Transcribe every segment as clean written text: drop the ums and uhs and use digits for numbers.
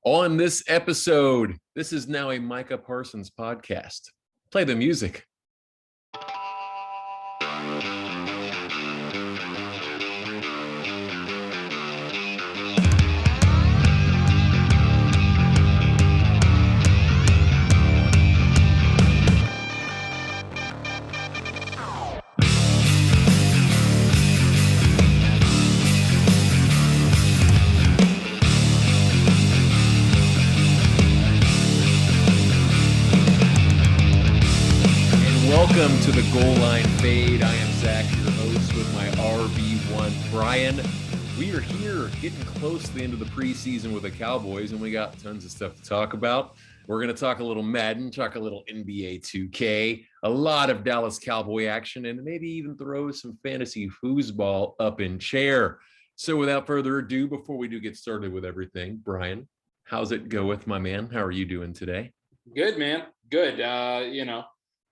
On this episode, this is now a Micah Parsons podcast. Play the music. Welcome to the Goal Line Fade. I am Zach, your host, with my RB1 Brian. We are here getting close to the end of the preseason with the Cowboys, and we got tons of stuff to talk about. We're going to talk a little Madden, talk a little NBA 2K, a lot of Dallas Cowboy action, and maybe even throw some fantasy foosball up in chair. So without further ado, before we do get started with everything, Brian, how's it go with my man? How are you doing today? Good, man. Good.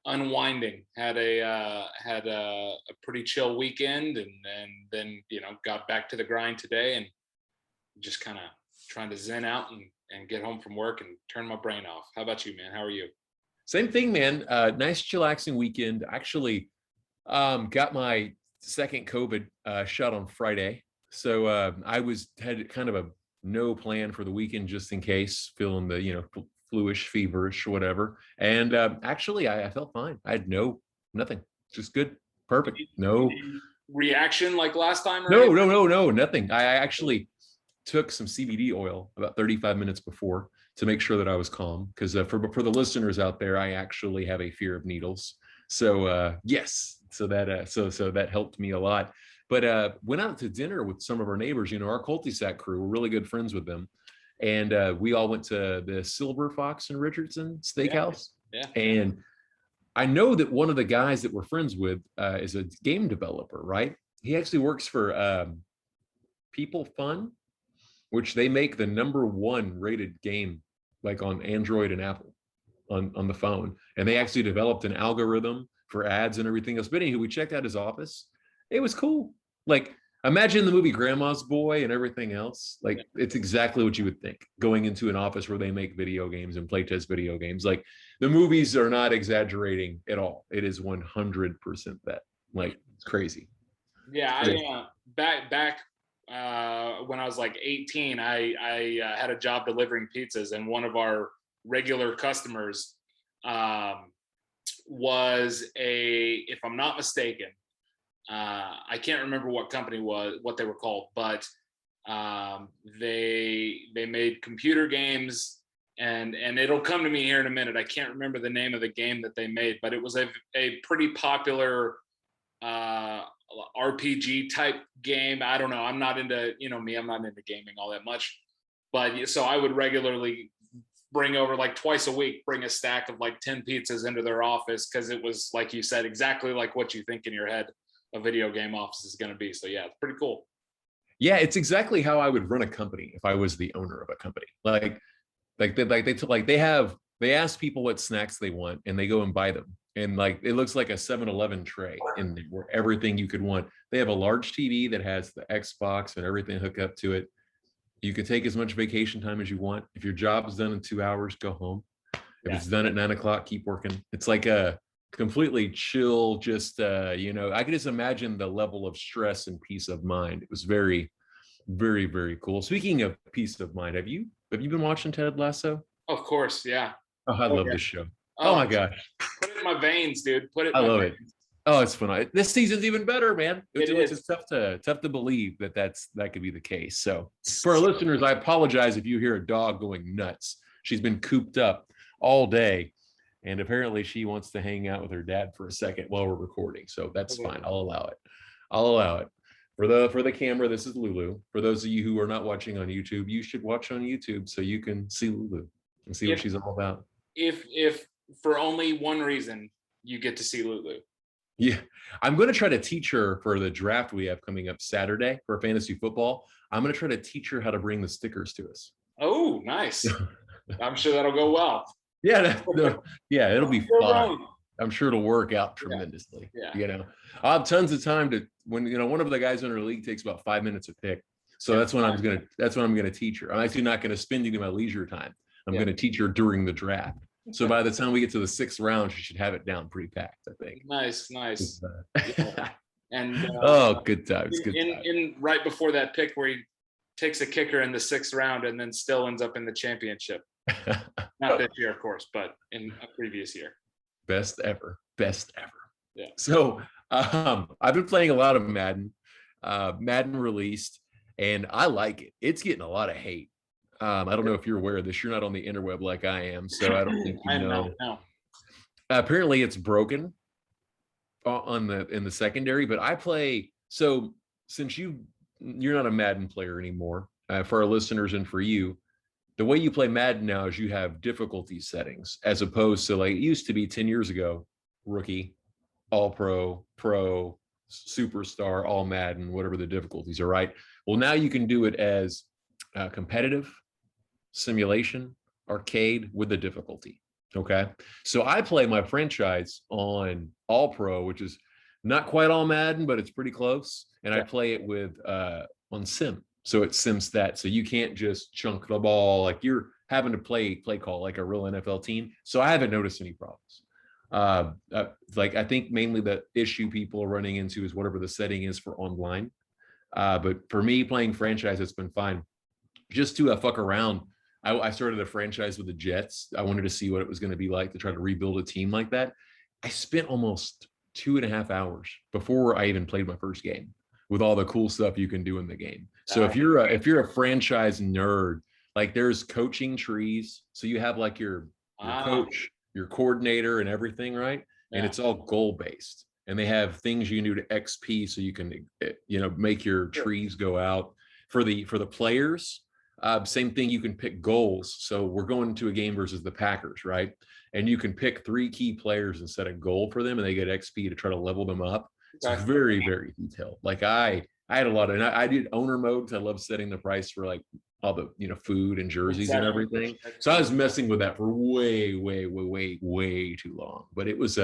Unwinding. Had a pretty chill weekend, and then got back to the grind today, and just kind of trying to zen out and get home from work and turn my brain off. How about you, man? How are you? Same thing, man. Nice chillaxing weekend. Actually, got my second COVID shot on Friday, so I had kind of a no plan for the weekend just in case, feeling the fluish, feverish, whatever. And actually, I felt fine. I had nothing. Just good. Perfect. No reaction like last time? No, nothing. I actually took some CBD oil about 35 minutes before to make sure that I was calm. Because for the listeners out there, I actually have a fear of needles. So yes, so that helped me a lot. But went out to dinner with some of our neighbors. Our cul-de-sac crew. We're really good friends with them. And we all went to the Silver Fox and Richardson Steakhouse. Yeah. And I know that one of the guys that we're friends with is a game developer, right? He actually works for People Fun, which they make the #1 rated game, like on Android and Apple on the phone. And they actually developed an algorithm for ads and everything else. But anyway, we checked out his office. It was cool. Like, imagine the movie Grandma's Boy and everything else. Like, it's exactly what you would think, going into an office where they make video games and play test video games. Like, the movies are not exaggerating at all. It is 100% that. Like, it's crazy. Yeah, back when I was like 18, I had a job delivering pizzas, and one of our regular customers was if I'm not mistaken, I can't remember what company what they were called, but they made computer games, and it'll come to me here in a minute. I can't remember the name of the game that they made, but it was a pretty popular RPG type game. I don't know. I'm not into, I'm not into gaming all that much, but so I would regularly bring over, like twice a week, bring a stack of like 10 pizzas into their office, because it was, like you said, exactly like what you think in your head a video game office is going to be. So yeah, it's pretty cool. Yeah, it's exactly how I would run a company if I was the owner of a company. They ask people what snacks they want, and they go and buy them. And like, it looks like a 7-Eleven tray in there where everything you could want. They have a large TV that has the Xbox and everything hooked up to it. You can take as much vacation time as you want. If your job is done in 2 hours, go home. If it's done at 9 o'clock, keep working. It's like a completely chill, just I can just imagine the level of stress and peace of mind. It was very, very, very cool. Speaking of peace of mind, have you been watching Ted Lasso? Of course, yeah. Oh, I love this show. Oh my gosh. Put it in my veins, dude. I love it. Oh, it's fun. This season's even better, man. It's just tough to believe that could be the case. So for our listeners, I apologize if you hear a dog going nuts. She's been cooped up all day, and apparently she wants to hang out with her dad for a second while we're recording. So that's fine. I'll allow it. For the camera, this is Lulu. For those of you who are not watching on YouTube, you should watch on YouTube so you can see Lulu and see what she's all about. If for only one reason you get to see Lulu. Yeah, I'm going to try to teach her for the draft we have coming up Saturday for fantasy football. I'm going to try to teach her how to bring the stickers to us. Oh, nice. I'm sure that'll go well. Yeah, it'll be fun. I'm sure it'll work out tremendously. Yeah. I'll have tons of time to, when one of the guys in our league takes about 5 minutes to pick. So that's when I'm gonna teach her. I'm actually not gonna spend any of my leisure time. I'm gonna teach her during the draft. So by the time we get to the 6th round, she should have it down pretty packed, I think. Nice. Yeah. And oh, good times. In right before that pick where he takes a kicker in the 6th round and then still ends up in the championship. Not this year, of course, but in a previous year. Best ever. Yeah. So I've been playing a lot of Madden. Madden released, and I like it. It's getting a lot of hate. I don't know if you're aware of this. You're not on the interweb like I am, so I don't think you know. No. Apparently, it's broken in the secondary. But I play. So since you're not a Madden player anymore, for our listeners and for you, the way you play Madden now is you have difficulty settings, as opposed to like it used to be 10 years ago: rookie, all pro, pro, superstar, all Madden, whatever the difficulties are, right? Well, now you can do it as competitive, simulation, arcade with the difficulty. Okay. So I play my franchise on all pro, which is not quite all Madden, but it's pretty close. And I play it with on sim. So it's sim stat. So you can't just chunk the ball like you're having to play call like a real NFL team. So I haven't noticed any problems. Like I think mainly the issue people are running into is whatever the setting is for online. But for me playing franchise, it's been fine. Just to fuck around, I started a franchise with the Jets. I wanted to see what it was going to be like to try to rebuild a team like that. I spent almost 2.5 hours before I even played my first game with all the cool stuff you can do in the game. So if you're a franchise nerd, like there's coaching trees. So you have like your coach, your coordinator and everything, right? And it's all goal based. And they have things you can do to XP so you can, make your trees go out. For the players, same thing, you can pick goals. So we're going to a game versus the Packers, right? And you can pick 3 key players and set a goal for them and they get XP to try to level them up. It's very, very detailed. Like I had a lot of, and I did owner mode because I love setting the price for like all the, food and jerseys and everything. So I was messing with that for way too long, but it was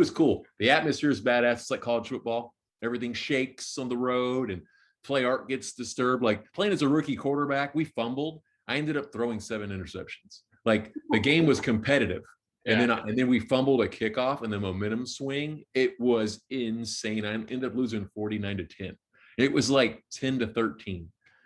cool. The atmosphere is badass. It's like college football. Everything shakes on the road and play art gets disturbed. Like playing as a rookie quarterback, we fumbled. I ended up throwing 7 interceptions. Like the game was competitive. And then we fumbled a kickoff and the momentum swing. It was insane. I ended up losing 49-10. It was like 10-13.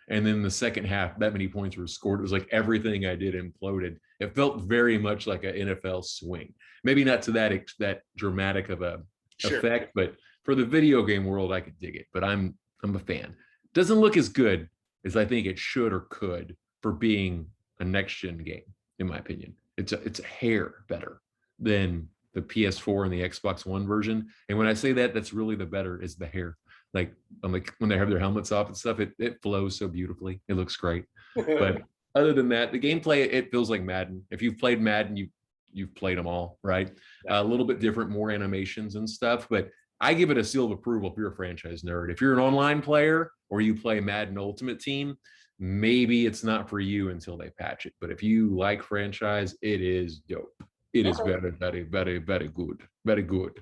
And then the second half, that many points were scored. It was like everything I did imploded. It felt very much like an NFL swing. Maybe not to that dramatic of a effect, but for the video game world, I could dig it. But I'm a fan. Doesn't look as good as I think it should or could for being a next gen game, in my opinion. It's a hair better than the PS4 and the Xbox One version. And when I say that, that's really the better is the hair. Like when they have their helmets off and stuff, it flows so beautifully. It looks great. But other than that, the gameplay, it feels like Madden. If you've played Madden, you've played them all, right? A little bit different, more animations and stuff. But I give it a seal of approval if you're a franchise nerd. If you're an online player or you play Madden Ultimate Team, maybe it's not for you until they patch it. But if you like franchise, it is dope. It is very, very, very, very good. Very good.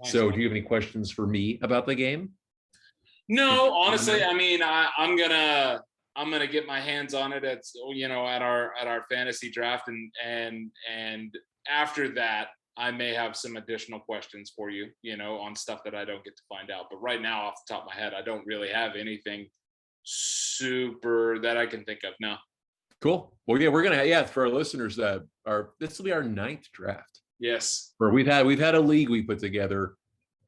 Nice. So do you have any questions for me about the game? No, honestly, I mean, I'm gonna get my hands on it at our fantasy draft, and after that, I may have some additional questions for you, on stuff that I don't get to find out. But right now, off the top of my head, I don't really have anything super that I can think of. No. Cool. Well, yeah, we're gonna for our listeners this will be our 9th draft. Yes. Or we've had a league we put together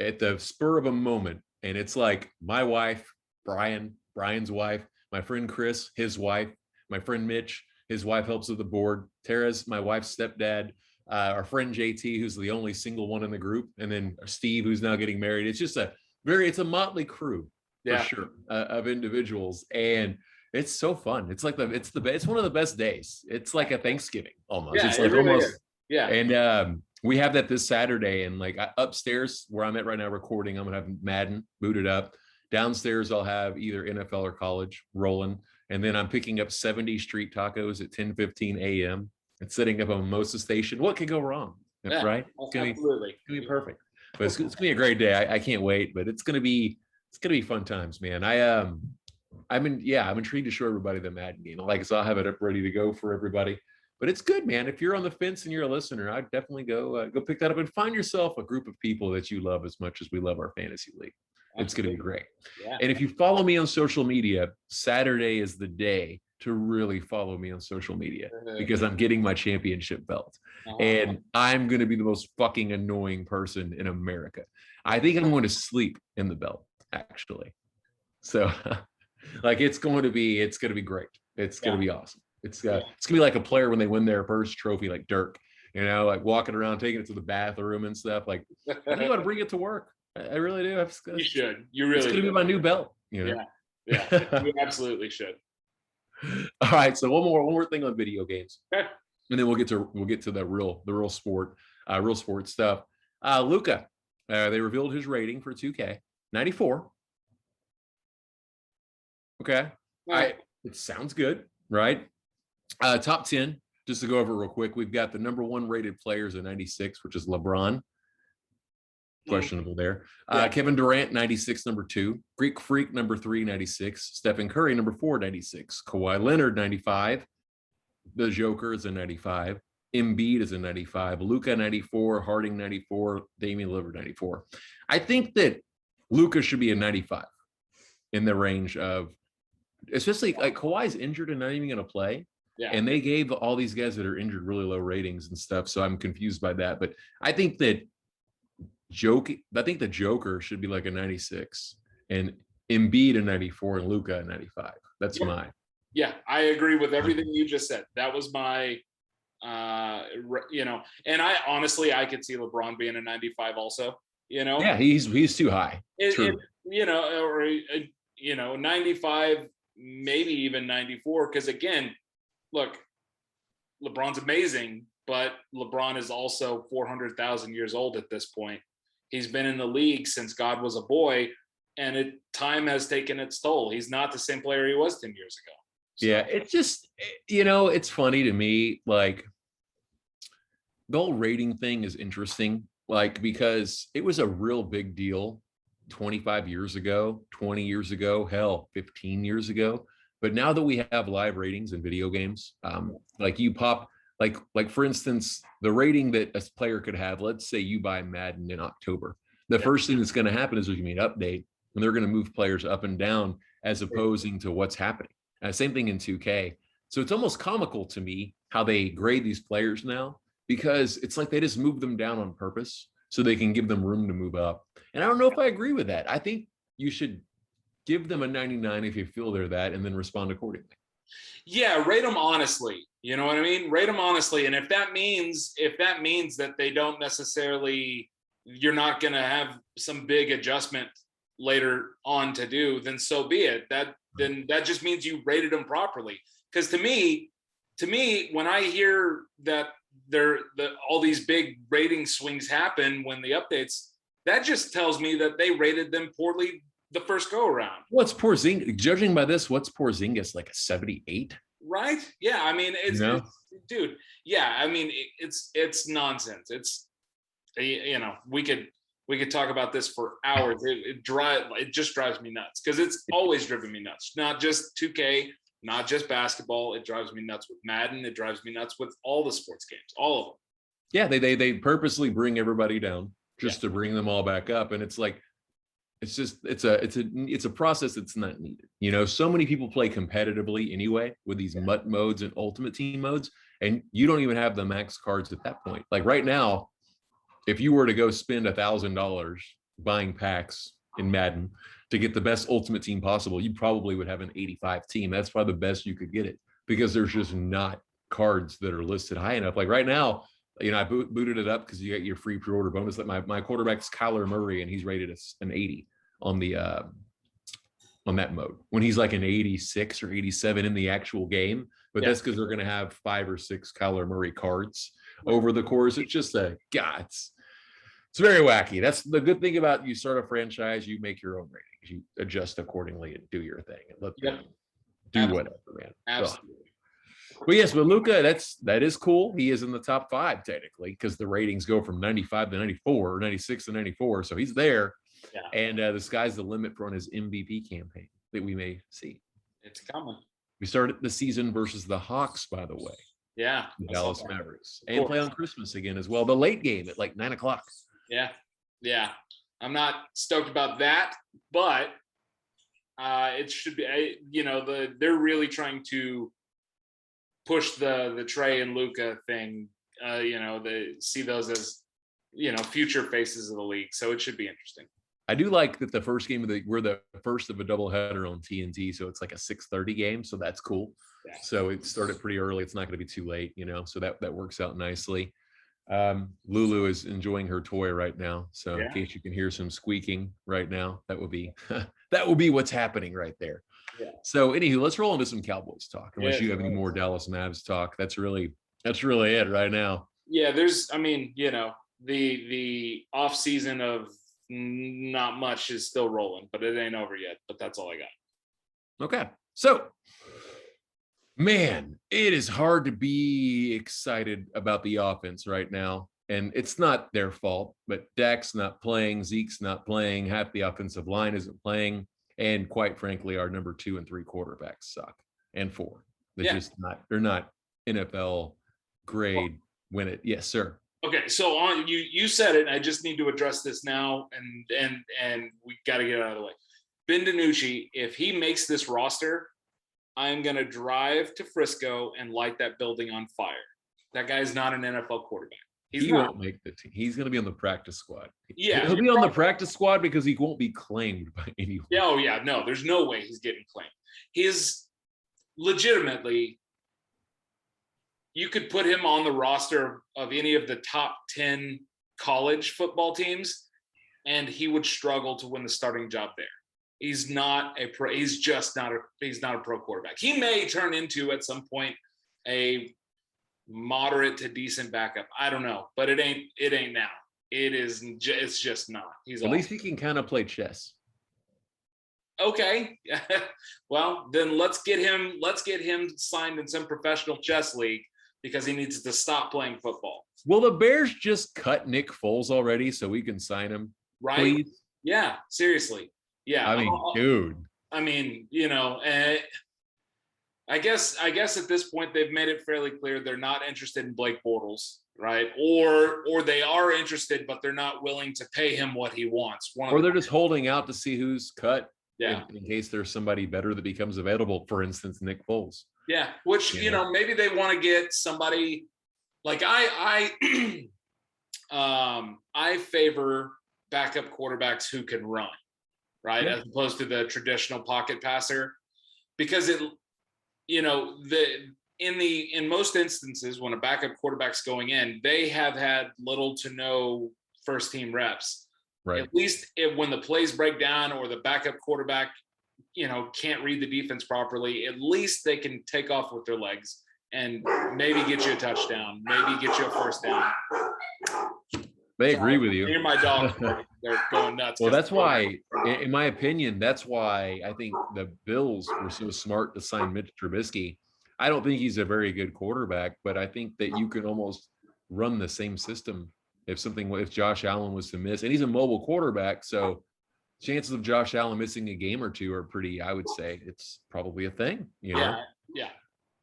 at the spur of a moment. And it's like my wife, Brian's wife, my friend Chris, his wife, my friend Mitch, his wife helps with the board. Tara's my wife's stepdad, our friend JT, who's the only single one in the group, and then Steve, who's now getting married. It's just it's a motley crew for sure of individuals, and it's so fun. It's like it's one of the best days. It's like a Thanksgiving almost. Yeah, it's like really almost is. Yeah. And we have that this Saturday, and like upstairs where I'm at right now recording, I'm gonna have Madden booted up. Downstairs, I'll have either NFL or college rolling, and then I'm picking up 70 street tacos at 10:15 a.m. and setting up a mimosa station. What could go wrong, right? It's gonna be perfect. But it's gonna be a great day. I can't wait. But it's gonna be fun times, man. I'm intrigued to show everybody the Madden game. So I'll have it up ready to go for everybody. But it's good, man. If you're on the fence and you're a listener, I'd definitely go pick that up and find yourself a group of people that you love as much as we love our fantasy league. It's going to be great. Yeah. And if you follow me on social media, Saturday is the day to really follow me on social media because I'm getting my championship belt. And I'm going to be the most fucking annoying person in America. I think I'm going to sleep in the belt, actually. So it's going to be great. It's going to be awesome. It's going to be like a player when they win their first trophy, like Dirk, walking around, taking it to the bathroom and stuff. I think I ought to bring it to work. I really do. You should. You really. It's going to be my new belt. Yeah. You absolutely should. All right. So one more thing on video games, and then we'll get to the real sport stuff. Luka, they revealed his rating for 2K 94. Okay. It sounds good, right? Top 10, just to go over real quick. We've got the number 1 rated players at 96, which is LeBron. Questionable there. Kevin Durant, 96, number 2. Greek Freak, number 3, 96. Stephen Curry, number 4, 96. Kawhi Leonard, 95. The Joker is a 95. Embiid is a 95. Luka, 94. Harding, 94. Damian Lillard, 94. I think that Luka should be a 95 in the range of, especially Kawhi's injured and not even going to play. Yeah. And they gave all these guys that are injured really low ratings and stuff. So I'm confused by that. But I think that the Joker should be like a 96 and Embiid a 94 and Luka a 95. That's mine. Yeah, I agree with everything you just said. That was my, and I honestly, I could see LeBron being a 95 also, Yeah, he's too high. True. 95, maybe even 94. Because again, look, LeBron's amazing, but LeBron is also 400,000 years old at this point. He's been in the league since God was a boy, and time has taken its toll. He's not the same player he was 10 years ago. So. Yeah, it's just, it's funny to me, the whole rating thing is interesting, because it was a real big deal 25 years ago, 20 years ago, hell, 15 years ago. But now that we have live ratings in video games, you pop, for instance, the rating that a player could have, let's say you buy Madden in October. The first thing that's going to happen is there's going to be an update, and they're going to move players up and down as opposing to what's happening. Same thing in 2K. So it's almost comical to me how they grade these players now, because it's like they just move them down on purpose so they can give them room to move up. And I don't know if I agree with that. I think you should give them a 99 if you feel they're that, and then respond accordingly. Yeah, rate them honestly. You know what I mean? Rate them honestly. And if that means that they don't necessarily, you're not going to have some big adjustment later on to do, then so be it. Then that just means you rated them properly. Because to me, when I hear that all these big rating swings happen when the updates, that just tells me that they rated them poorly the first go around. What's Porzingis? Judging by this, what's Porzingis, like a 78? Right? Yeah. I mean, it's dude. Yeah. I mean, it's nonsense. It's, we could talk about this for hours. It just drives me nuts, because it's always driven me nuts. Not just 2K, not just basketball. It drives me nuts with Madden. It drives me nuts with all the sports games, all of them. Yeah, they purposely bring everybody down just to bring them all back up, and it's like, it's a process that's not needed. So many people play competitively anyway with these MUT modes and ultimate team modes, and you don't even have the max cards at that point. Like right now, if you were to go spend $1,000 buying packs in Madden to get the best ultimate team possible, you probably would have an 85 team. That's probably the best you could get it, because there's just not cards that are listed high enough. Like right now, I booted it up because you get your free pre-order bonus. That my quarterback's Kyler Murray, and he's rated an 80 on the on that mode, when he's like an 86 or 87 in the actual game. But that's because they're going to have 5 or 6 Kyler Murray cards over the course. It's just it's very wacky. That's the good thing about, you start a franchise, you make your own ratings, you adjust accordingly and do your thing and let them do whatever, man. Absolutely. But yes, but Luka, that is cool. He is in the top 5 technically, because the ratings go from 95 to 94 or 96 to 94. So he's there. Yeah. And the sky's the limit for on his MVP campaign. that we may see. It's coming. We started the season versus the Hawks, by the way. Yeah. The Dallas Mavericks. And play on Christmas again as well. The late game at like 9:00. Yeah. Yeah. I'm not stoked about that, but it should be, they're really trying to push the Trey and Luka thing. They see those as, future faces of the league. So it should be interesting. I do like that the first game we're the first of a doubleheader on TNT. So it's like a 6:30 game. So that's cool. Yeah. So it started pretty early. It's not going to be too late, so that works out nicely. Lulu is enjoying her toy right now. So in case you can hear some squeaking right now, that will be what's happening right there. Yeah. So anywho, let's roll into some Cowboys talk. Unless you have any more Dallas Mavs talk. That's really it right now. Yeah, the off season of not much is still rolling, but it ain't over yet. But that's all I got. Okay. So man, it is hard to be excited about the offense right now. And it's not their fault, but Dak's not playing, Zeke's not playing, half the offensive line isn't playing. And quite frankly, our number 2 and 3 quarterbacks suck. And 4. They're not NFL grade win it. Yes, sir. Okay, so you said it, and I just need to address this now, and we got to get it out of the way. Ben DiNucci, if he makes this roster, I'm going to drive to Frisco and light that building on fire. That guy's not an NFL quarterback. He won't make the team. He's going to be on the practice squad. Yeah. He'll be on the practice squad because he won't be claimed by anyone. Yeah, oh, yeah. No, there's no way he's getting claimed. He's legitimately, you could put him on the roster of any of the top 10 college football teams, and he would struggle to win the starting job there. He's not a pro. He's not a pro quarterback. He may turn into at some point a moderate to decent backup. I don't know, but it ain't now. It's just not. At least he can kind of play chess. Okay. Well, then let's get him signed in some professional chess league because he needs to stop playing football. Will the Bears just cut Nick Foles already so we can sign him? Right. Please? Yeah, seriously. Yeah, I mean, dude. I mean, I guess at this point they've made it fairly clear they're not interested in Blake Bortles, right? Or they are interested, but they're not willing to pay him what he wants. Or they're just holding out to see who's cut. Yeah. In case there's somebody better that becomes available. For instance, Nick Foles. Yeah, which maybe they want to get somebody like I favor backup quarterbacks who can run. Right, as opposed to the traditional pocket passer, because in most instances when a backup quarterback's going in, they have had little to no first team reps. Right. At least when the plays break down or the backup quarterback, can't read the defense properly, at least they can take off with their legs and maybe get you a touchdown, maybe get you a first down. They agree with you. Hear my dog. They're going nuts. Well, that's why, in my opinion, that's why I think the Bills were so smart to sign Mitch Trubisky. I don't think he's a very good quarterback, but I think that you can almost run the same system if Josh Allen was to miss. And he's a mobile quarterback, so chances of Josh Allen missing a game or two are pretty, I would say it's probably a thing, Yeah.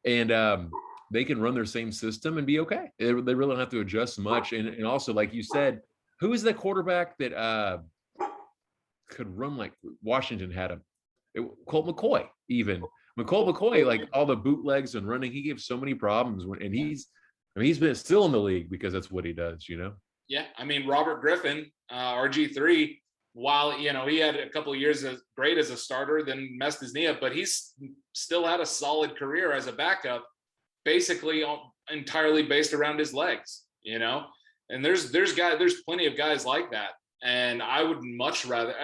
And they can run their same system and be okay. They really don't have to adjust much. And also, like you said, who is the quarterback that could run like Washington had him? Colt McCoy, even. Colt McCoy, like all the bootlegs and running, he gives so many problems. He's been still in the league because that's what he does, Yeah, I mean, Robert Griffin, RG3, while, he had a couple of years as great as a starter, then messed his knee up, but he's still had a solid career as a backup, basically entirely based around his legs, and there's plenty of guys like that. And I would much rather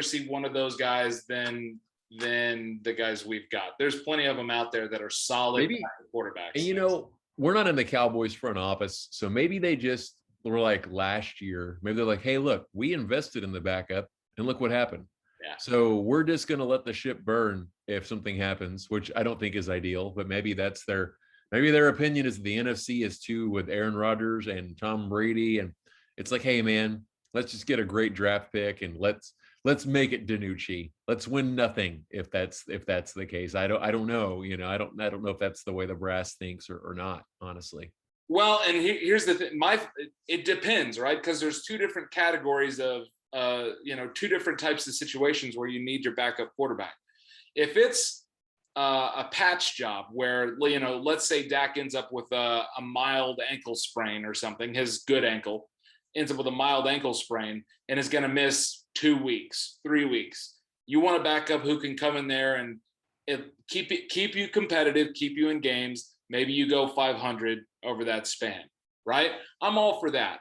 see one of those guys than the guys we've got. There's plenty of them out there that are solid quarterbacks. And we're not in the Cowboys front office, so maybe they just were like last year. Maybe they're like, hey, look, we invested in the backup, and look what happened. Yeah. So we're just going to let the ship burn if something happens, which I don't think is ideal, but maybe their opinion is the NFC is too with Aaron Rodgers and Tom Brady. And it's like, hey man, let's just get a great draft pick and let's let's make it DiNucci. Let's win nothing if that's the case. I don't know. I don't know if that's the way the brass thinks or not, honestly. Well, and here's the thing. It depends, right? Because there's two different categories of two different types of situations where you need your backup quarterback. If it's a patch job where, let's say Dak ends up with a mild ankle sprain or something, his good ankle ends up with a mild ankle sprain and is going to miss 2 weeks, 3 weeks. You want a backup who can come in there and keep you competitive, keep you in games. Maybe you go 500 over that span, right? I'm all for that.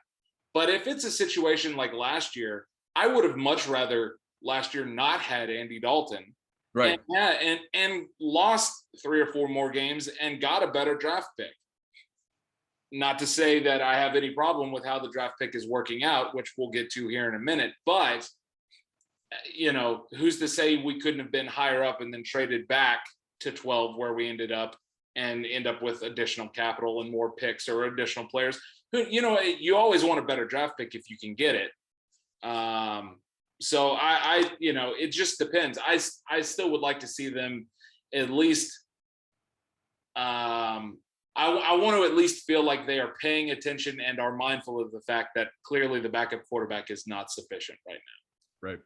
But if it's a situation like last year, I would have much rather last year not had Andy Dalton, right? And lost 3 or 4 more games and got a better draft pick. Not to say that I have any problem with how the draft pick is working out, which we'll get to here in a minute, but who's to say we couldn't have been higher up and then traded back to 12 where we ended up and end up with additional capital and more picks or additional players who, you always want a better draft pick if you can get it. So I it just depends. I still would like to see them at least, I want to at least feel like they are paying attention and are mindful of the fact that clearly the backup quarterback is not sufficient right now. Right.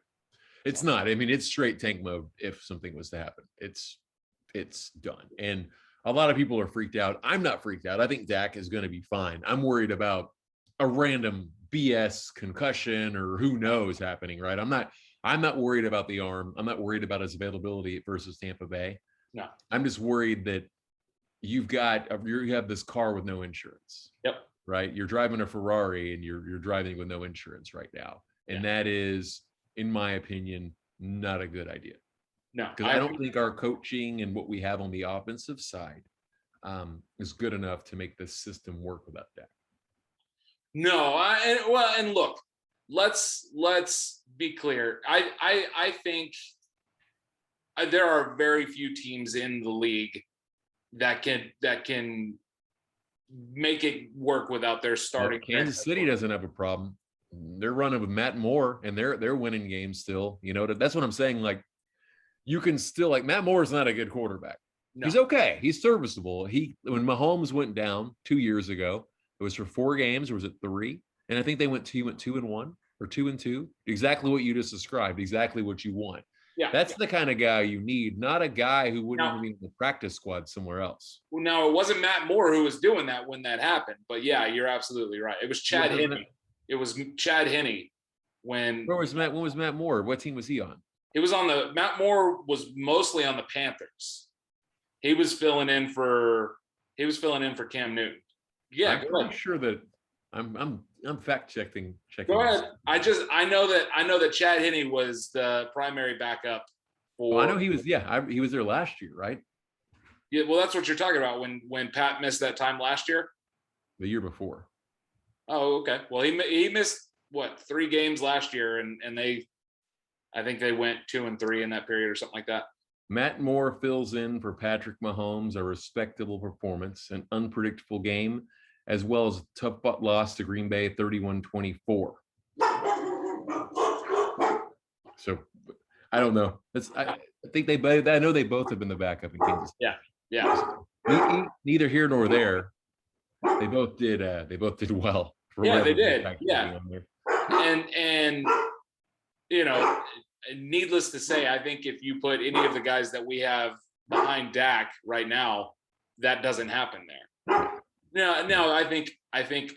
It's not. I mean, it's straight tank mode if something was to happen. It's done. And a lot of people are freaked out. I'm not freaked out. I think Dak is going to be fine. I'm worried about a random BS concussion or who knows happening, right? I'm not worried about the arm. I'm not worried about his availability versus Tampa Bay. No. I'm just worried that you have this car with no insurance. Yep. Right? You're driving a Ferrari and you're driving with no insurance right now. And that is, in my opinion, not a good idea. No, because I don't think our coaching and what we have on the offensive side is good enough to make this system work without that. No, and look, let's be clear. I think there are very few teams in the league that can make it work without their starting. Kansas City doesn't have a problem. They're running with Matt Moore and they're winning games still. That's what I'm saying. Like, you can still, like, Matt Moore is not a good quarterback. No. He's okay. He's serviceable. When Mahomes went down 2 years ago, it was for 4 games, or was it 3? And I think he went 2-1 or 2-2. Exactly what you just described. Exactly what you want. Yeah, that's the kind of guy you need, not a guy who wouldn't even be in the practice squad somewhere else. Well, no, it wasn't Matt Moore who was doing that when that happened. But yeah, you're absolutely right. It was Chad Henne. It was Chad Henne when. When was Matt Moore? What team was he on? It was Matt Moore was mostly on the Panthers. He was filling in for Cam Newton. Yeah, I'm pretty sure that I'm fact checking. Go ahead. I know that Chad Henne was the primary backup for. Well, I know he was. Yeah, he was there last year, right? Yeah, well, that's what you're talking about when Pat missed that time last year. The year before. Oh, okay. Well, he missed 3 games last year, and I think they went 2-3 in that period or something like that. Matt Moore fills in for Patrick Mahomes, a respectable performance, an unpredictable game, as well as a tough loss to Green Bay, 31-24. So I don't know. I think I know they both have been the backup in Kansas. Yeah. Neither here nor there. They both did well. Yeah, they did. Yeah. And needless to say, I think if you put any of the guys that we have behind Dak right now, that doesn't happen there. No, I think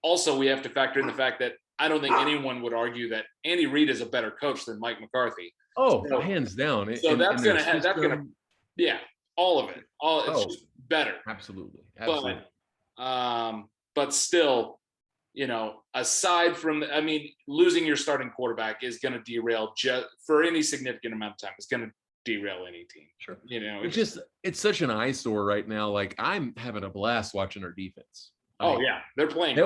also we have to factor in the fact that I don't think anyone would argue that Andy Reid is a better coach than Mike McCarthy. Oh, so, hands down. So that's gonna all of it. It's just better. Absolutely. But still, aside from, losing your starting quarterback is going to derail for any significant amount of time. It's going to derail any team. Sure. It's such an eyesore right now. Like, I'm having a blast watching our defense. They're playing.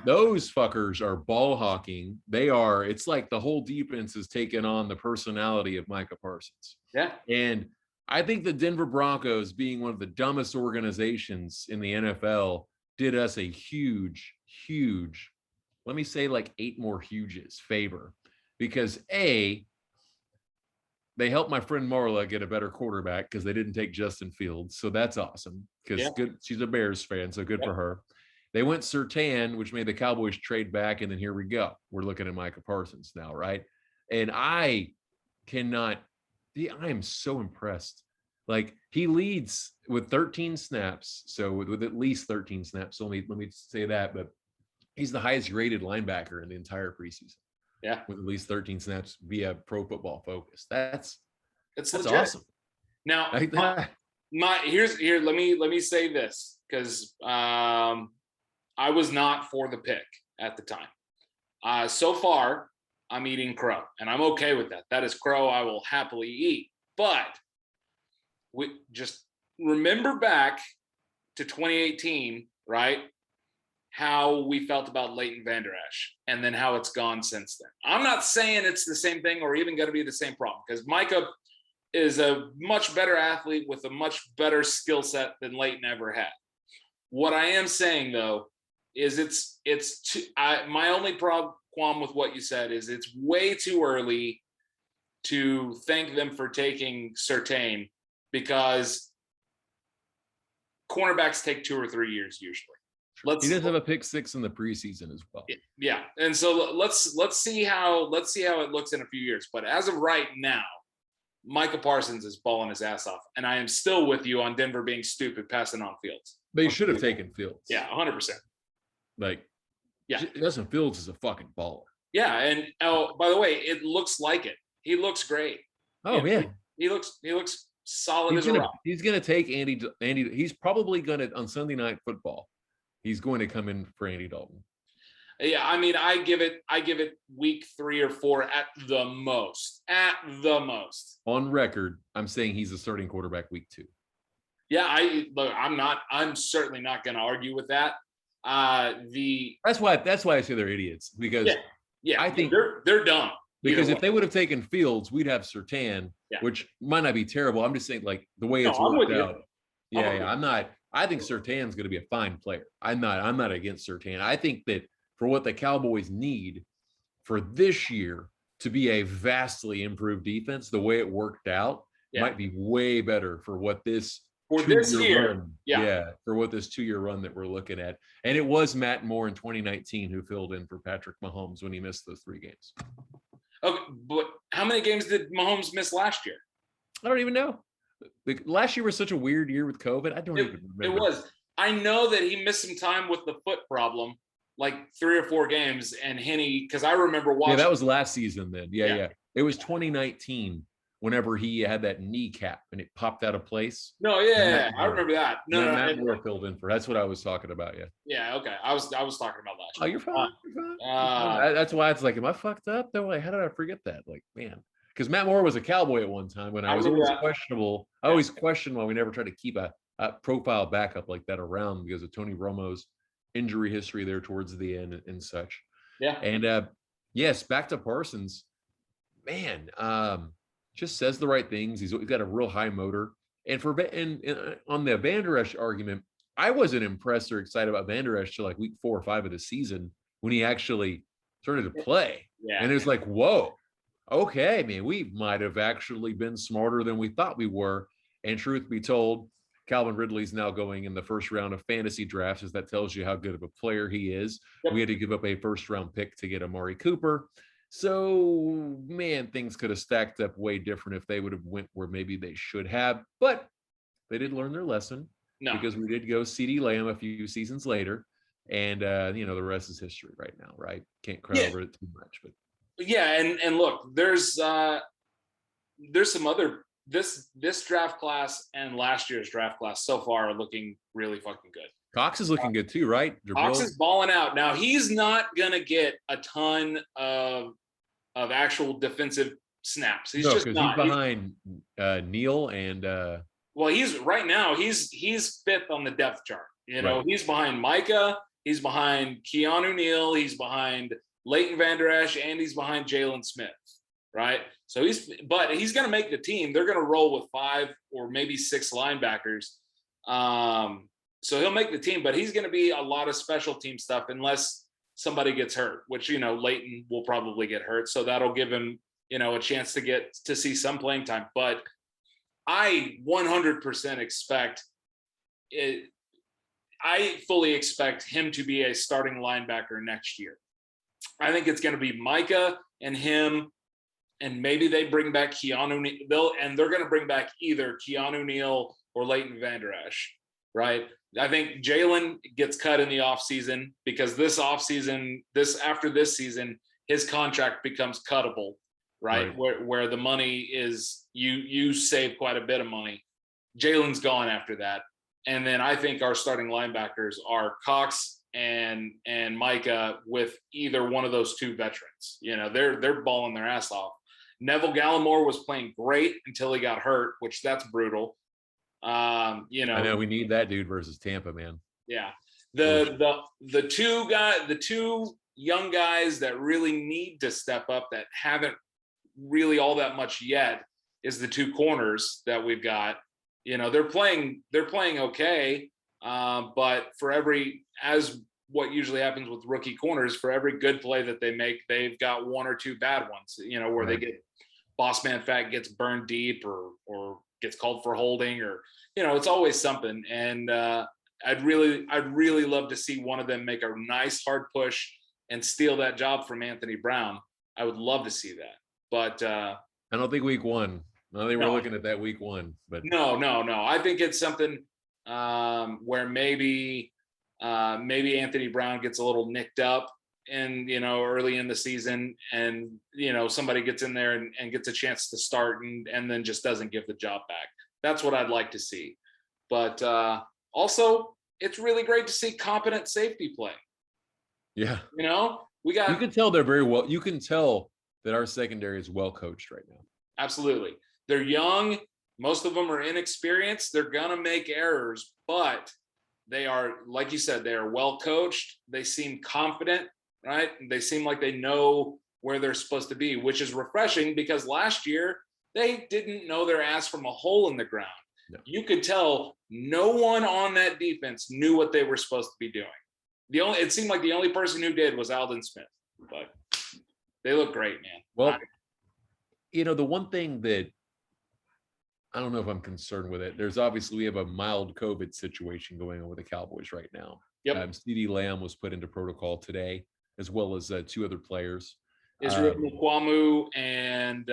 Those fuckers are ball hawking. It's like the whole defense has taken on the personality of Micah Parsons. Yeah. And I think the Denver Broncos, being one of the dumbest organizations in the NFL, did us a huge, let me say like 8 more huges favor because they helped my friend Marla get a better quarterback because they didn't take Justin Fields. So that's awesome because good. She's a Bears fan, so good for her. They went Surtain, which made the Cowboys trade back, and then here we go. We're looking at Micah Parsons now, right? And I am so impressed. Like, he leads with 13 snaps, so with at least 13 snaps. So let me say that, but he's the highest rated linebacker in the entire preseason. Yeah, with at least 13 snaps via Pro Football Focus. That's legit. awesome. Now, let me say this, because I was not for the pick at the time. So far, I'm eating crow, and I'm okay with that. That is crow I will happily eat. But we just remember back to 2018, right? How we felt about Leighton Vander Esch, and then how it's gone since then. I'm not saying it's the same thing or even going to be the same problem, because Micah is a much better athlete with a much better skill set than Leighton ever had. What I am saying, though, is my only qualm with what you said is it's way too early to thank them for taking Surtain, because cornerbacks take 2 or 3 years usually. He does have a pick 6 in the preseason as well. Yeah, and so let's see how it looks in a few years. But as of right now, Micah Parsons is balling his ass off, and I am still with you on Denver being stupid passing on Fields. They should have taken Fields. Yeah, 100%. Like, yeah, Justin Fields is a fucking baller. Yeah, and by the way, it looks like it. He looks great. Oh yeah, he looks solid as a rock. He's gonna take Andy. He's probably gonna, on Sunday Night Football, he's going to come in for Andy Dalton. Yeah, I mean, I give it week 3 or 4 at the most. At the most. On record, I'm saying he's a starting quarterback week 2. Yeah, I'm certainly not going to argue with that. That's why I say they're idiots, because I think they're dumb. Because if they would have taken Fields, we'd have Surtain, which might not be terrible. I'm just saying, like, the way it's worked out. I think Surtain's going to be a fine player. I'm not against Surtain. I think that for what the Cowboys need for this year to be a vastly improved defense, the way it worked out might be way better for what this for this year run, for what this 2-year run that we're looking at. And it was Matt Moore in 2019 who filled in for Patrick Mahomes when he missed those 3 games. Okay, but how many games did Mahomes miss last year? I don't even know. Last year was such a weird year with COVID. I don't even remember. It was. I know that he missed some time with the foot problem, like 3 or 4 games, and Henne, because I remember watching. Yeah, that was last season then. Yeah. It was 2019 whenever he had that kneecap and it popped out of place. No, I remember that. Matt Moore filled in for. That's what I was talking about. Yeah. Okay. I was talking about last year. Oh, you're fine. That's why it's like, am I fucked up? They're like, how did I forget that? Like, man, because Matt Moore was a Cowboy at one time when I was always questionable. I always questioned why we never tried to keep a profile backup like that around because of Tony Romo's injury history there towards the end and such. Yeah. And yes, back to Parsons, man. Just says the right things. He's got a real high motor. And on the Vander Esch argument, I wasn't impressed or excited about Vander Esch till like week 4 or 5 of the season when he actually started to play. Yeah. And it was like, whoa, okay, man, we might have actually been smarter than we thought we were. And truth be told, Calvin Ridley's now going in the first round of fantasy drafts, as that tells you how good of a player he is. Yep. We had to give up a first-round pick to get Amari Cooper. So, man, things could have stacked up way different if they would have went where maybe they should have. But they did learn their lesson because we did go CeeDee Lamb a few seasons later. And, the rest is history right now, right? Can't cry over it too much. But and look, there's some other this draft class and last year's draft class so far are looking really fucking good. Cox is looking good too, right? Cox is balling out. Now, he's not going to get a ton of actual defensive snaps. He's just not. He's behind Neal and he's 5th on the depth chart. He's behind Micah, he's behind Keanu Neal, he's behind Leighton Vander Esch, and he's behind Jalen Smith. Right. So he's going to make the team. They're going to roll with 5 or maybe 6 linebackers. So he'll make the team, but he's going to be a lot of special team stuff unless somebody gets hurt, which, Leighton will probably get hurt. So that'll give him, a chance to get to see some playing time. But I 100% expect it. I fully expect him to be a starting linebacker next year. I think it's going to be Micah and him, and maybe they bring back Keanu. They're going to bring back either Keanu Neal or Leighton Vander Esch, right? I think Jalen gets cut in the offseason because after this season, his contract becomes cuttable, right? Where the money is, you save quite a bit of money. Jalen's gone after that. And then I think our starting linebackers are Cox and Micah with either one of those two veterans. They're balling their ass off. Neville Gallimore was playing great until he got hurt, which that's brutal. I know we need that dude versus Tampa, man. Yeah. The two young guys that really need to step up that haven't really all that much yet is the two corners that we've got. They're playing okay. But as what usually happens with rookie corners, for every good play that they make, they've got one or two bad ones, where they get boss man fat, gets burned deep or gets called for holding, or, it's always something. And I'd really love to see one of them make a nice hard push and steal that job from Anthony Brown. I would love to see that. But I don't think week one. No, they were looking at that week one, but no. I think it's something where maybe Anthony Brown gets a little nicked up and early in the season, and somebody gets in there and gets a chance to start and then just doesn't give the job back. That's what I'd like to see. But also, it's really great to see competent safety play. Yeah, we got. You can tell they're very well. You can tell that our secondary is well coached right now. Absolutely. They're young. Most of them are inexperienced. They're going to make errors, but they are, like you said, they are well coached. They seem confident, right? They seem like they know where they're supposed to be, which is refreshing because last year they didn't know their ass from a hole in the ground. No. You could tell no one on that defense knew what they were supposed to be doing. It seemed like the only person who did was Aldon Smith, but they look great, man. Well, the one thing that I don't know if I'm concerned with it. We have a mild COVID situation going on with the Cowboys right now. Yep. CeeDee Lamb was put into protocol today, as well as two other players. Israel Mukuamu and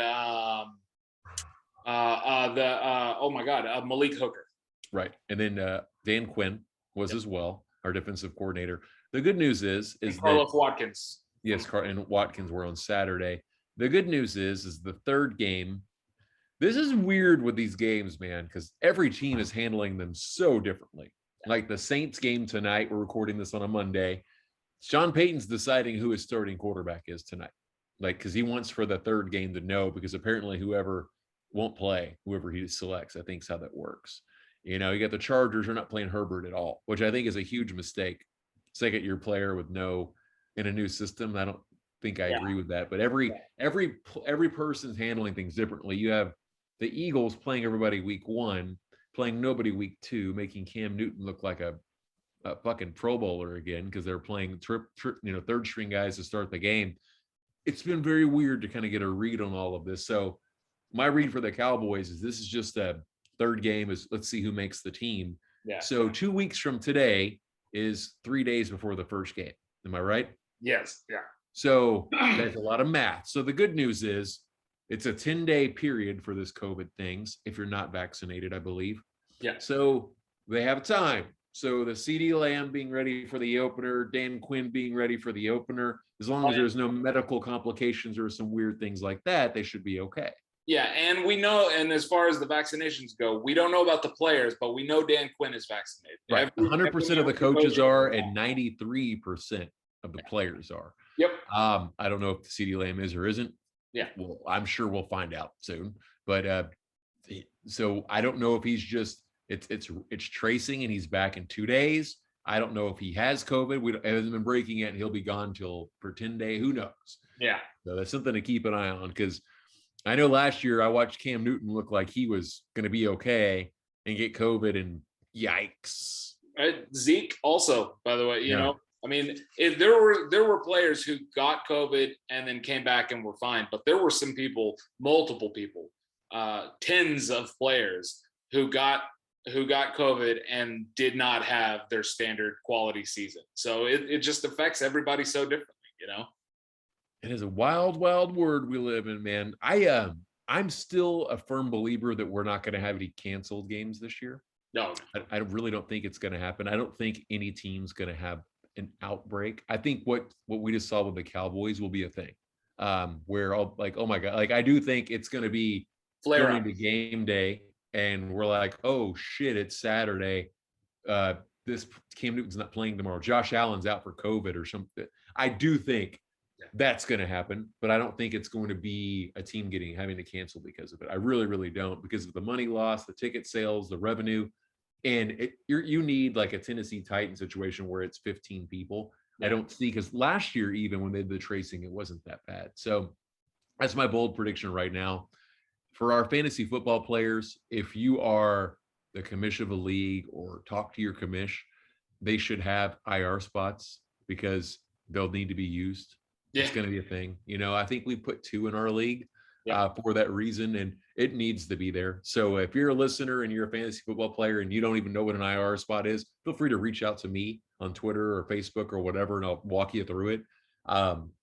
Malik Hooker. Right. And then Dan Quinn was as well, our defensive coordinator. The good news is Carlos Watkins. Yes, and Watkins were on Saturday. The good news is the third game. This is weird with these games, man, because every team is handling them so differently. Like the Saints game tonight, we're recording this on a Monday. Sean Payton's deciding who his starting quarterback is tonight. Because he wants for the third game to know, because apparently whoever won't play, whoever he selects, I think is how that works. You got the Chargers are not playing Herbert at all, which I think is a huge mistake. Second-year player in a new system. I don't think I agree with that. But every person's handling things differently. You have the Eagles playing everybody week one, playing nobody week two, making Cam Newton look like a fucking Pro Bowler again because they're playing third string guys to start the game. It's been very weird to kind of get a read on all of this. So my read for the Cowboys is this is just a third game. Let's see who makes the team. Yeah. So 2 weeks from today is 3 days before the first game. Am I right? Yes. Yeah. So there's a lot of math. So the good news is it's a 10-day period for this COVID things if you're not vaccinated, I believe. Yeah. So they have time. So the CeeDee Lamb being ready for the opener, Dan Quinn being ready for the opener, as long as there's no medical complications or some weird things like that, they should be okay. Yeah, and we know, and as far as the vaccinations go, we don't know about the players, but we know Dan Quinn is vaccinated. Right. 100% of the coaches are, and 93% of the players are. Yep. I don't know if the CeeDee Lamb is or isn't. Yeah. Well, I'm sure we'll find out soon. But so I don't know if he's just it's tracing and he's back in 2 days. I don't know if he has COVID. It hasn't been breaking yet. And he'll be gone for 10 days. Who knows? Yeah. So that's something to keep an eye on, because I know last year I watched Cam Newton look like he was going to be okay and get COVID, and yikes. Zeke also, by the way, you know, I mean, there were players who got COVID and then came back and were fine, but there were some people, multiple people, tens of players who got COVID and did not have their standard quality season. So it just affects everybody so differently, you know? It is a wild, wild world we live in, man. I'm still a firm believer that we're not going to have any canceled games this year. No. I really don't think it's going to happen. I don't think any team's going to have an outbreak. I think what we just saw with the Cowboys will be a thing, where I'll like, oh my God, like I do think it's going to be Flare going up. to game day and we're like, oh shit, it's Saturday. This Cam Newton's not playing tomorrow. Josh Allen's out for COVID or something. I do think that's going to happen, but I don't think it's going to be a team having to cancel because of it. I really, really don't, because of the money loss, the ticket sales, the revenue, and you need like a Tennessee Titan situation where it's 15 people. I don't see, because last year, even when they did the tracing, it wasn't that bad. So that's my bold prediction right now. For our fantasy football players, if you are the commish of a league or talk to your commish, they should have IR spots because they'll need to be used. It's going to be a thing. You know, I think we put 2 in our league for that reason, and it needs to be there. So if you're a listener and you're a fantasy football player and you don't even know what an IR spot is, feel free to reach out to me on Twitter or Facebook or whatever, and I'll walk you through it.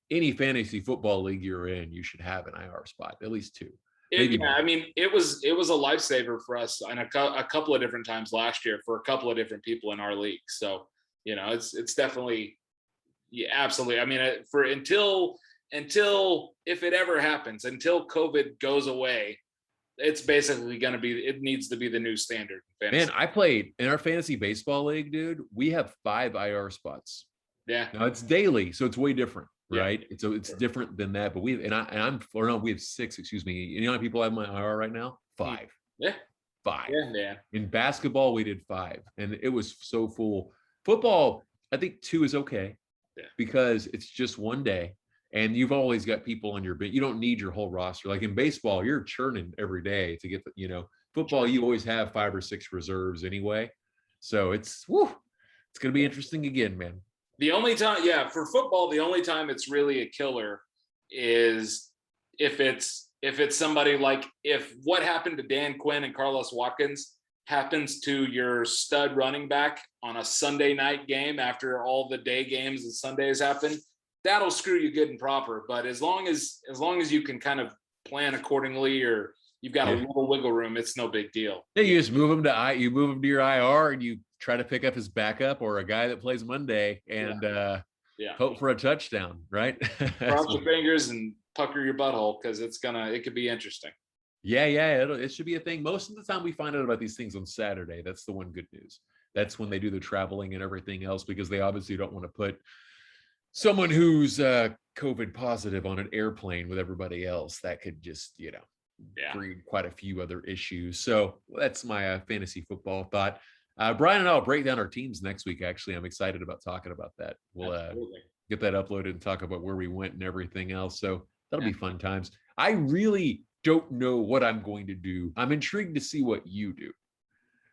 Any fantasy football league you're in, you should have an IR spot, at least 2. I mean, it was a lifesaver for us on a couple of different times last year for a couple of different people in our league. So, you know, it's definitely, yeah, absolutely. I mean, until if it ever happens, until COVID goes away, it's basically going to be, it needs to be the new standard. Man, I played in our fantasy baseball league, dude. We have 5 IR spots. Yeah. Now it's daily, so it's way different, right? It's different than that. But we have 6, excuse me. You know how many people have my IR right now? 5. Yeah. 5. Yeah. In basketball, we did 5, and it was so full. Football, I think 2 is okay. Yeah. Because it's just one day and you've always got people on your bench. You don't need your whole roster. Like in baseball, you're churning every day to get the, you know, football, you always have 5 or 6 reserves anyway. So it's going to be interesting again, man. The only time, for football, the only time it's really a killer is if it's somebody like, if what happened to Dan Quinn and Carlos Watkins happens to your stud running back on a Sunday night game after all the day games and Sundays happen, that'll screw you good and proper. But as long as you can kind of plan accordingly, or you've got a little wiggle room, it's no big deal. Yeah, you just move him to your IR and you try to pick up his backup or a guy that plays Monday and hope for a touchdown, right? Cross your fingers and pucker your butthole, because it could be interesting. Yeah, it should be a thing. Most of the time we find out about these things on Saturday. That's the one good news. That's when they do the traveling and everything else, because they obviously don't want to put someone who's COVID positive on an airplane with everybody else. That could just, breed quite a few other issues. So that's my fantasy football thought. Brian and I will break down our teams next week. Actually, I'm excited about talking about that. We'll get that uploaded and talk about where we went and everything else. So that'll be fun times. I really don't know what I'm going to do. I'm intrigued to see what you do.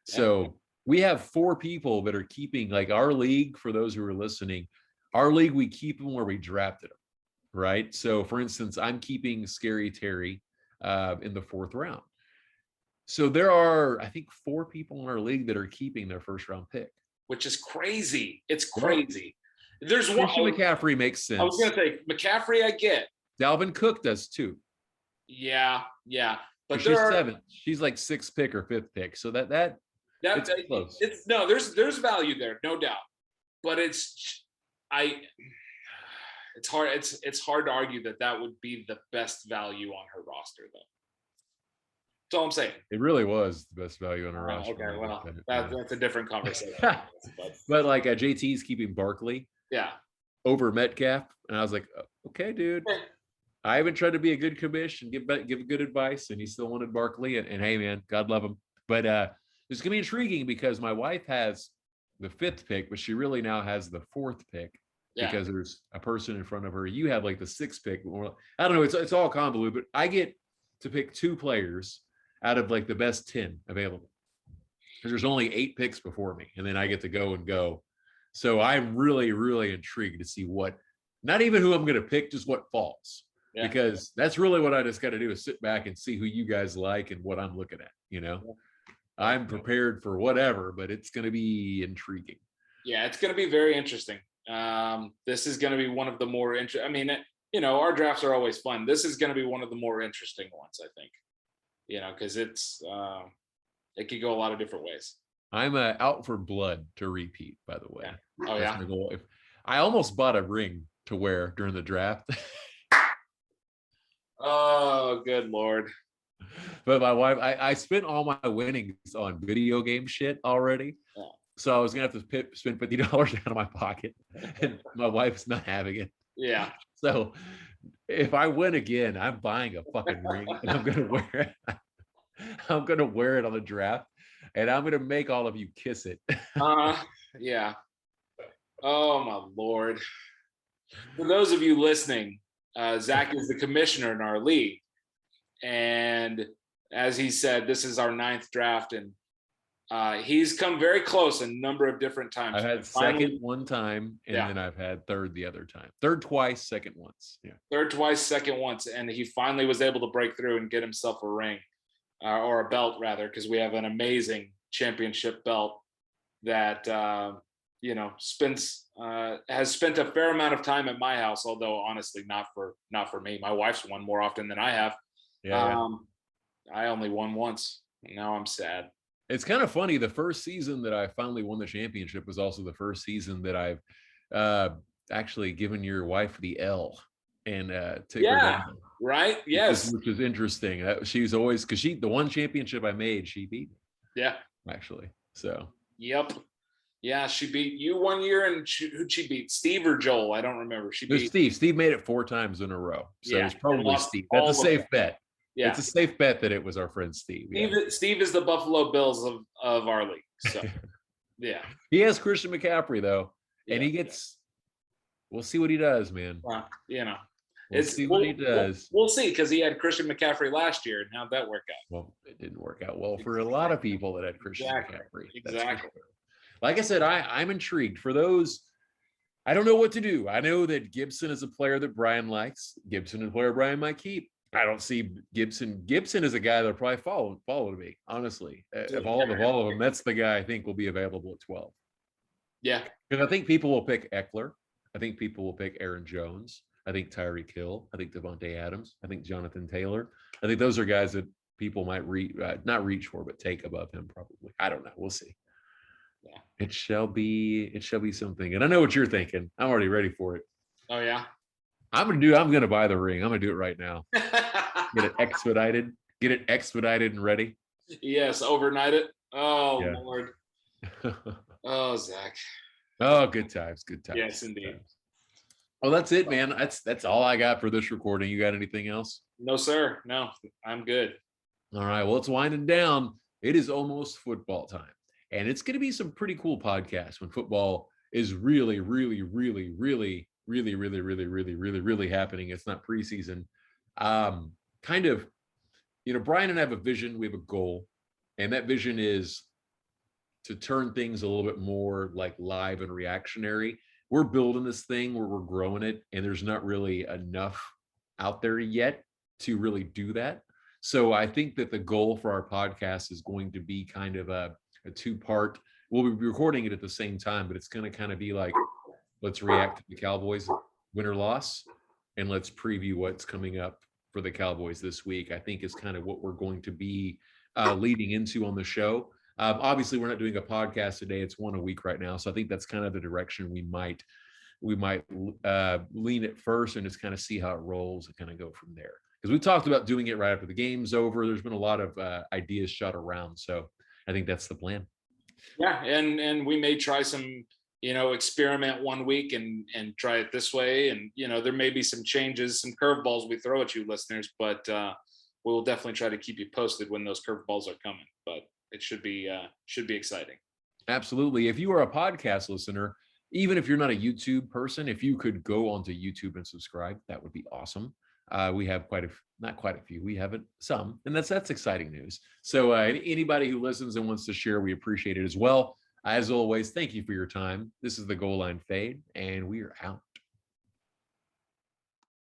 So we have 4 people that are keeping, like, our league. For those who are listening, our league, we keep them where we drafted them, right? So for instance, I'm keeping Scary Terry in the 4th round. So there are, I think, 4 people in our league that are keeping their 1st round pick, which is crazy. It's crazy. There's one. Christian McCaffrey makes sense. I was going to say McCaffrey, I get. Dalvin Cook does too. Yeah. But she's 7th. She's like 6th pick or 5th pick. So that's close. There's value there, no doubt. But it's hard. It's hard to argue that would be the best value on her roster, though. That's all I'm saying. It really was the best value on her roster. Okay, well, that's a different conversation. But like JT's keeping Barkley. Yeah. Over Metcalf, and I was like, okay, dude. I haven't tried to be a good commish and give good advice, and he still wanted Barkley. And hey, man, God love him. But it's gonna be intriguing because my wife has the 5th pick, but she really now has the 4th pick because there's a person in front of her. You have like the 6th pick. I don't know. It's all convoluted, but I get to pick 2 players out of like the best 10 available, because there's only 8 picks before me, and then I get to go. So I'm really, really intrigued to see not even who I'm going to pick, just what falls. Yeah. Because that's really what I just got to do is sit back and see who you guys like and what I'm looking at. Yeah. I'm prepared for whatever, but it's going to be intriguing. Yeah, it's going to be very interesting. This is going to be one of the more interesting. I mean, our drafts are always fun. This is going to be one of the more interesting ones, I think. Because it could go a lot of different ways. I'm out for blood to repeat, by the way. Yeah. Oh, that's my goal. I almost bought a ring to wear during the draft. Oh, good Lord. But my wife, I spent all my winnings on video game shit already. Yeah. So I was going to have to spend $50 out of my pocket. And my wife's not having it. Yeah. So if I win again, I'm buying a fucking ring and I'm going to wear it. I'm going to wear it on the draft and I'm going to make all of you kiss it. Yeah. Oh, my Lord. For those of you listening, Zach is the commissioner in our league. And as he said, this is our 9th draft. And he's come very close a number of different times. I've had second one time, and then I've had third the other time. Third twice, second once. Yeah. Third twice, second once. And he finally was able to break through and get himself a ring, or a belt, rather, because we have an amazing championship belt that has spent a fair amount of time at my house, although honestly not for me. My wife's won more often than I have. Yeah. I only won once. Now I'm sad. It's kind of funny. The first season that I finally won the championship was also the first season that I've actually given your wife the L and take her down. Right. Yes. Which is interesting. She's always, because the one championship I made, she beat me. Yeah. Actually. So. Yep. Yeah, she beat you one year, and who'd she beat? Steve or Joel? I don't remember. She beat Steve. Steve made it 4 times in a row. So it's probably Steve. That's a safe bet. Yeah. It's a safe bet that it was our friend Steve. Steve is the Buffalo Bills of our league. So yeah. He has Christian McCaffrey though. And he gets, we'll see what he does, man. We'll see what he does. We'll see, because he had Christian McCaffrey last year, and how'd that work out? Well, it didn't work out well for a lot of people that had Christian McCaffrey. Exactly. Like I said, I'm intrigued. For those, I don't know what to do. I know that Gibson is a player that Brian likes. Gibson is a player Brian might keep. I don't see Gibson. Gibson is a guy that'll probably follow me, honestly. Of all of them, that's the guy I think will be available at 12. Yeah. Because I think people will pick Eckler. I think people will pick Aaron Jones. I think Tyreek Hill. I think Devontae Adams. I think Jonathan Taylor. I think those are guys that people might not reach for, but take above him probably. I don't know. We'll see. Yeah. It shall be something. And I know what you're thinking. I'm already ready for it. Oh yeah. I'm gonna buy the ring. I'm gonna do it right now. Get it expedited and ready. Yes, overnight it. Oh yeah. Lord. Oh, Zach. Oh, good times. Yes, indeed. Well, that's it, man. That's all I got for this recording. You got anything else? No, sir. No, I'm good. All right. Well, it's winding down. It is almost football time. And it's going to be some pretty cool podcasts when football is really, really, really, really, really, really, really, really, really, really happening. It's not preseason. Kind of, Brian and I have a vision. We have a goal. And that vision is to turn things a little bit more like live and reactionary. We're building this thing where we're growing it. And there's not really enough out there yet to really do that. So I think that the goal for our podcast is going to be kind of a 2-part. We'll be recording it at the same time, but it's going to kind of be like, let's react to the Cowboys win or loss, and let's preview what's coming up for the Cowboys this week. I think is kind of what we're going to be leading into on the show. Obviously, we're not doing a podcast today. It's one a week right now. So I think that's kind of the direction we might lean at first and just kind of see how it rolls and kind of go from there. Because we talked about doing it right after the game's over. There's been a lot of ideas shot around. So I think that's the plan. Yeah. And we may try some, experiment one week and try it this way. And, there may be some changes, some curveballs we throw at you listeners, but we'll definitely try to keep you posted when those curveballs are coming. But it should be exciting. Absolutely. If you are a podcast listener, even if you're not a YouTube person, if you could go onto YouTube and subscribe, that would be awesome. We have not quite a few. We have some, and that's exciting news. So anybody who listens and wants to share, we appreciate it as well. As always, thank you for your time. This is the Goal Line Fade, and we are out.